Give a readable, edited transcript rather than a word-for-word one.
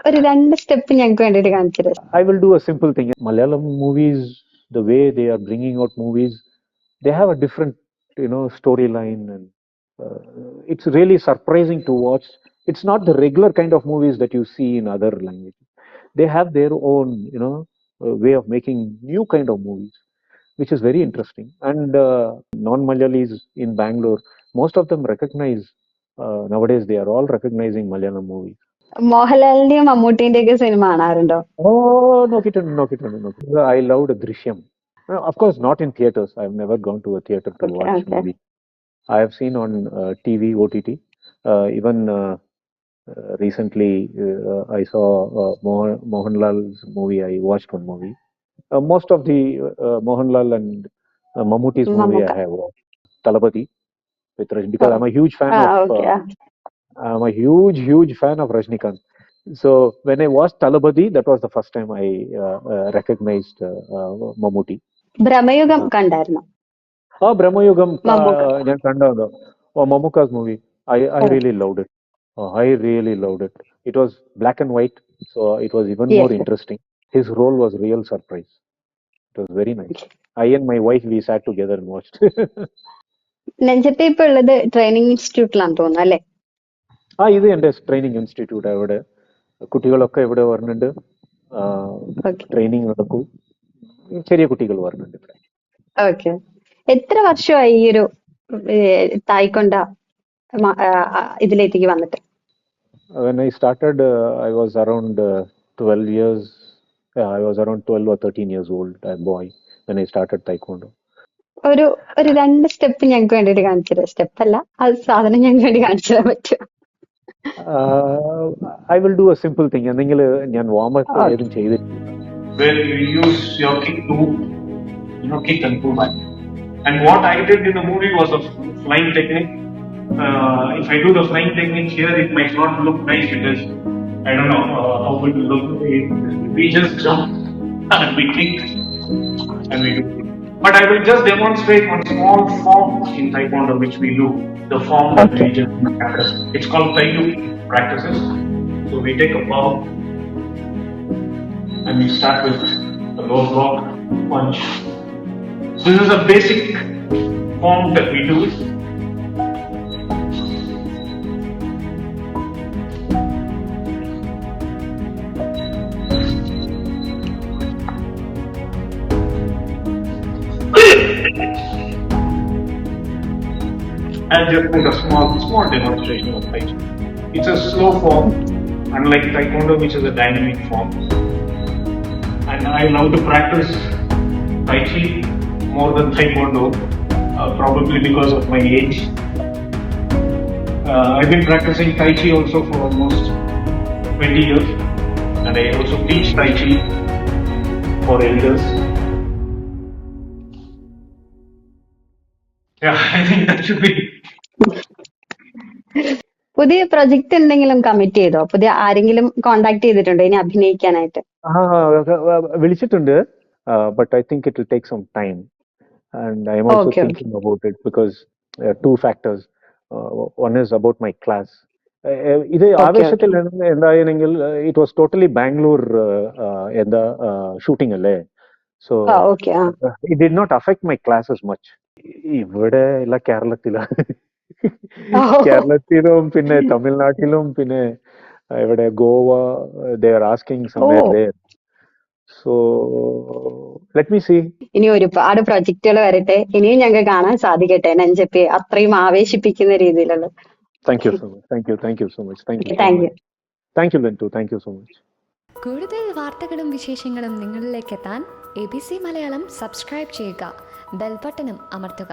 ഒരു 2 സ്റ്റെപ്പ് ഞങ്ങൾക്ക് വേണ്ടിയിട്ട് കാണിച്ചു തരാം. I will do a simple thing. Malayalam movies, the way they are bringing out movies, they have a different, storyline, and it's really surprising to watch. It's not the regular kind of movies that you see in other languages. They have their own, way of making new kind of movies, which is very interesting. And non-Malayalis in Bangalore, most of them recognize. Nowadays, they are all recognizing Malayalam movies. മോഹൻലാലിന്റെയും മമ്മൂട്ടിന്റെയും ഒക്കെ cinema കാണാറുണ്ടോ? Oh, no, Kitan, no, Kitan, no. I loved Drishyam. Of course, not in theaters. I've never gone to a theater to Okay, watch okay. movie. I have seen on TV, OTT. Even recently, I saw Mohanlal's movie. I watched one movie. Most of the Mohanlal and Mammooty's movie I Mammukka. have watched. Talapati with Rajni, because Oh. I'm a huge fan Ah, of. okay. I'm a huge fan of Rajnikant. So when I watched Talapati, that was the first time I recognized Mammootty. Bramayugam കണ്ടായിരുന്നോ? Brahmayugam, Mammukka. ഞാൻ കണ്ടത്. Mammuka's movie. I Oh, really loved it. I really loved it. It was black and white, so it was even yes. more interesting. His role was real surprise. It was very nice. I and my wife, we sat together and watched. നെഞ്ചത്തെ ഇപ്പൊ ഉള്ളത് training ഇൻസ്റ്റിറ്റ്യൂട്ടിലാന്ന് തോന്നുന്നു അല്ലേ? ഇത് എൻ്റെ training institute. അവിടെ കുട്ടികളൊക്കെ ഇവിടെ വരുന്നുണ്ട്. Okay. ട്രെയിനിങ് നടക്കും. ചെറിയ കുട്ടികൾ വരുന്നുണ്ട് ഇവിടെ. ഓക്കെ. എത്ര വർഷമായി ഈ ഒരു തായ്ക്കൊണ്ട ഇതിലേക്ക് വന്നിട്ട്? When I started, I was around 12 years. Yeah, I was around 12 or 13 years old, a boy, when I started Taekwondo. ഒരു 2 സ്റ്റെപ്പ് ഞങ്ങൾക്ക് വേണ്ടിയിട്ട് കാണിച്ചു തരാം. സ്റ്റെപ്പ് അല്ല, അത് സാധനം ഞങ്ങൾക്ക് വേണ്ടി കാണിച്ചു തരാൻ പറ്റും. I will do a simple thing. എന്തെങ്കിൽ ഞാൻ വാം അപ്പ് ഏതും ചെയ്തിട്ടില്ല. Where you use your kick to, kick and pull back. And what I did in the movie was a flying technique. If I do the flying technique here, it might not look nice because I don't know how it will look. We just jump and we kick and we do. But I will just demonstrate one small form in Taekwondo which we do. The form that we just practice. It's called Taiyu practices. So we take a bow and we start with the low block punch. This is a basic form that we do. And just like a small demonstration of Tai Chi. It's a slow form, unlike Taekwondo, which is a dynamic form. And I love to practice Tai Chi more than Taekwondo, probably because of my age. I've been practicing Tai Chi also for almost 20 years, and I also teach Tai Chi for elders. Yeah, I think that should be. പുതിയ project എന്തെങ്കിലും commit ചെയ്തോ? പുതിയ ആരെങ്കിലും contact ചെയ്തിട്ടുണ്ടോ ഇനി അഭിനയിക്കാനായിട്ട്? വിളിച്ചിട്ടുണ്ട്, but I think it will take some time, and I am also thinking about it because two factors. One is about my class. ഇത് ആവേശത്തിൽ എന്തായെങ്കിൽ it was totally Bangalore എന്താ ഷൂട്ടിംഗ് അല്ലേ, so it did not affect my class as much. ഇവിടെ അല്ല, കേരളത്തിലും പിന്നെ തമിഴ്നാട്ടിലും പിന്നെ ഇവിടെ Goa, they are asking somewhere there. So let me see. ഇനി ഒരുപാട് പ്രൊജക്ടുകൾ വരട്ടെ, ഇനിയും ഞങ്ങൾക്ക് കാണാൻ സാധിക്കട്ടെ നെഞ്ചപ്പി അത്രയും ആവേശിപ്പിക്കുന്ന രീതിയിലുള്ള. Thank you so much. Thank you so much. Thank you Lintu. Thank you so much. കൂടുതൽ വാർത്തകളും വിശേഷങ്ങളും നിങ്ങളിലേക്ക് എത്താൻ ABC മലയാളം സബ്സ്ക്രൈബ് ചെയ്യുക, ബെൽ ബട്ടണും അമർത്തുക.